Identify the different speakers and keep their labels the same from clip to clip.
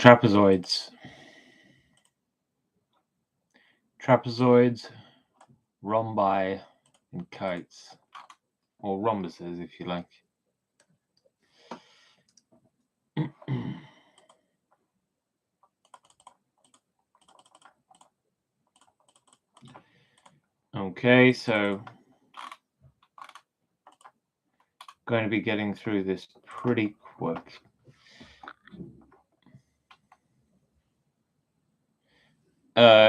Speaker 1: Trapezoids. Trapezoids, rhombi, and kites, or rhombuses if you like. Okay, so going to be getting through this pretty quick.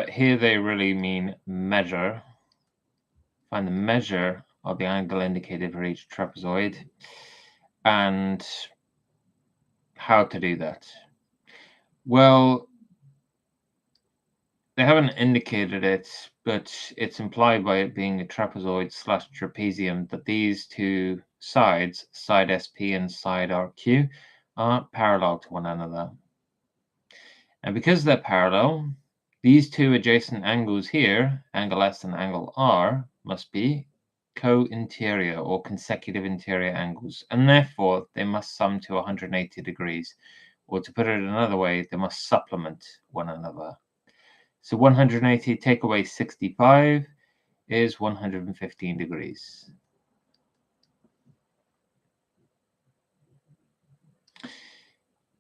Speaker 1: Here they really mean measure. Find the measure of the angle indicated for each trapezoid and how to do that. Well, they haven't indicated it, but it's implied by it being a trapezoid / trapezium that these two sides, side SP and side RQ, are parallel to one another. And because they're parallel, these two adjacent angles here, angle S and angle R, must be co-interior or consecutive interior angles, and therefore they must sum to 180 degrees, or to put it another way, they must supplement one another. So 180 take away 65 is 115 degrees.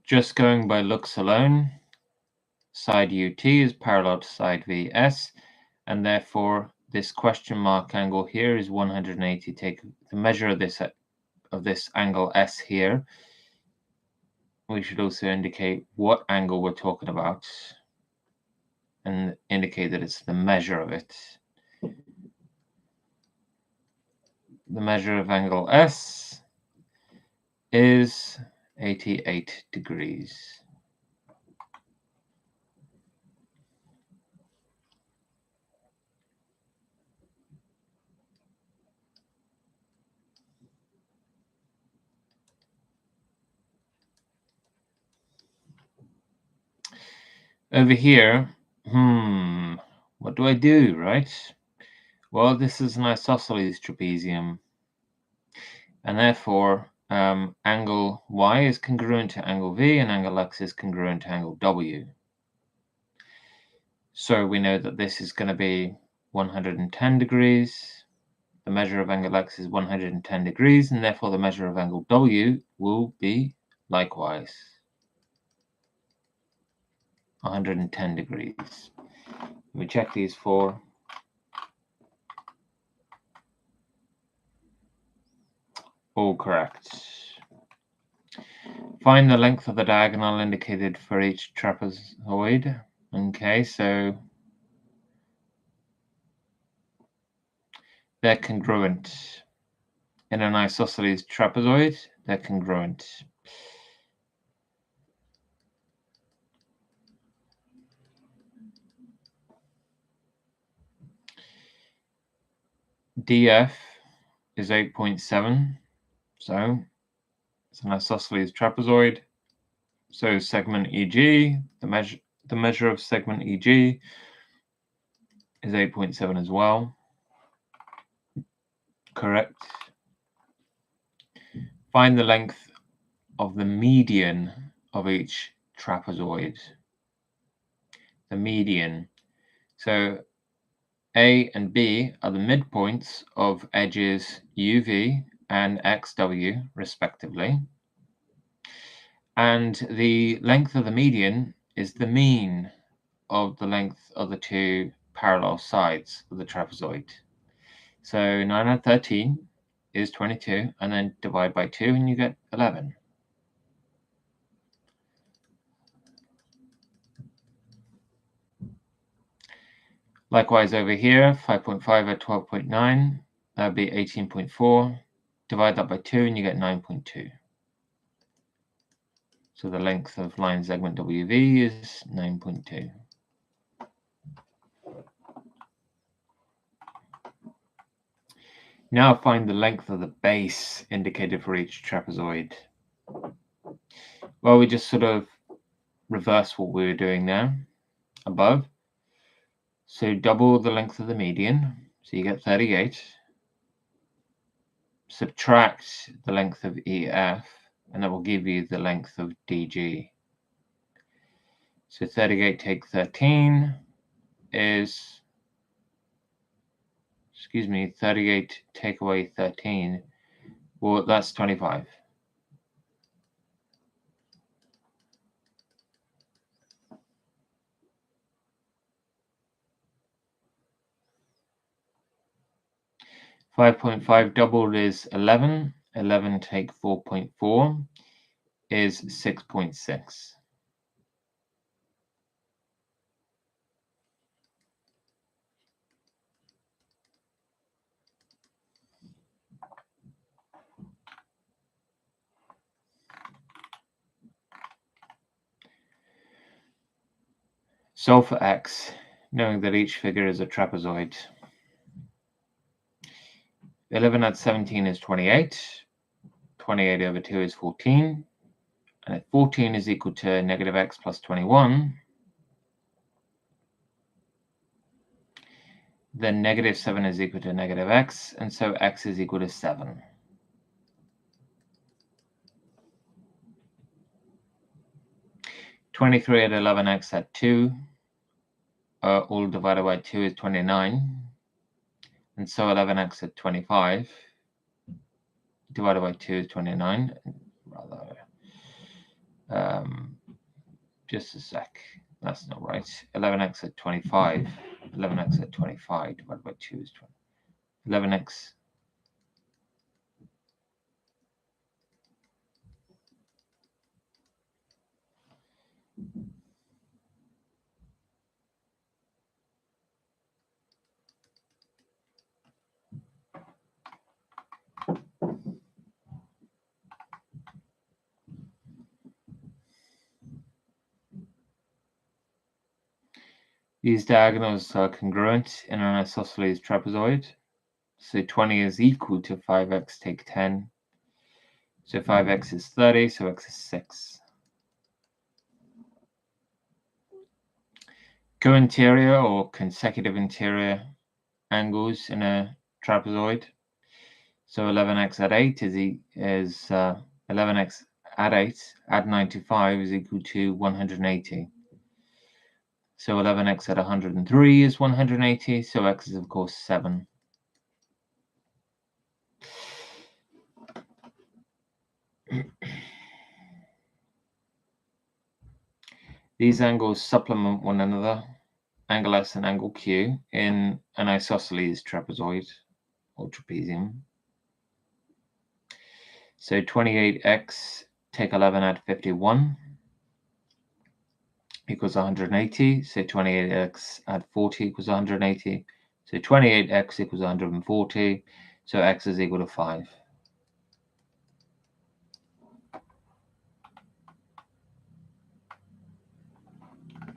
Speaker 1: Just going by looks alone, side UT is parallel to side VS, and therefore this question mark angle here is 180. Take the measure of this angle S here. We should also indicate what angle we're talking about and indicate that it's the measure of it. The measure of angle S is 88 degrees. Over here, what do I do, right? Well, this is an isosceles trapezium, and therefore angle Y is congruent to angle V and angle X is congruent to angle W. So we know that this is going to be 110 degrees. The measure of angle X is 110 degrees, and therefore the measure of angle W will be likewise 110 degrees. We check these for all correct. Find the length of the diagonal indicated for each trapezoid. Okay, so they're congruent. In an isosceles trapezoid, they're congruent. DF is 8.7, so it's an isosceles trapezoid. So segment EG, the measure of segment EG is 8.7 as well. Correct. Find the length of the median of each trapezoid. The median. So A and B are the midpoints of edges UV and XW, respectively. And the length of the median is the mean of the length of the two parallel sides of the trapezoid. So 9 and 13 is 22, and then divide by 2 and you get 11. Likewise over here, 5.5 at 12.9, that would be 18.4. Divide that by 2 and you get 9.2. So the length of line segment WV is 9.2. Now find the length of the base indicated for each trapezoid. Well, we just sort of reverse what we were doing there above. So double the length of the median, so you get 38. Subtract the length of EF, and that will give you the length of DG. So 38 take 13 is, 38 take away 13. Well, that's 25. .5 doubled is 11. 11 take 4.4 is 6.6. Solve for x, knowing that each figure is a trapezoid. 11 add 17 is 28. 28 over 2 is 14. And if 14 is equal to negative x plus 21, then negative 7 is equal to negative x, and so x is equal to 7. (23) at 11x at 2, all divided by 2 is 29. And so 11x at 25 divided by 2 is 29. Just a sec. That's not right. 11x at 25. 11x at 25 divided by 2 is 20. 11x. These diagonals are congruent in an isosceles trapezoid. So 20 is equal to 5x take 10. So 5x is 30, so x is 6. Co-interior or consecutive interior angles in a trapezoid. So 11x at 8 is 11x at 8 at 95 is equal to 180. So 11x at 103 is 180, so x is of course 7. These angles supplement one another, angle S and angle Q, in an isosceles trapezoid or trapezium. So 28x take 11 add 51 equals 180. So 28x add 40 equals 180. So 28x equals 140. So x is equal to 5.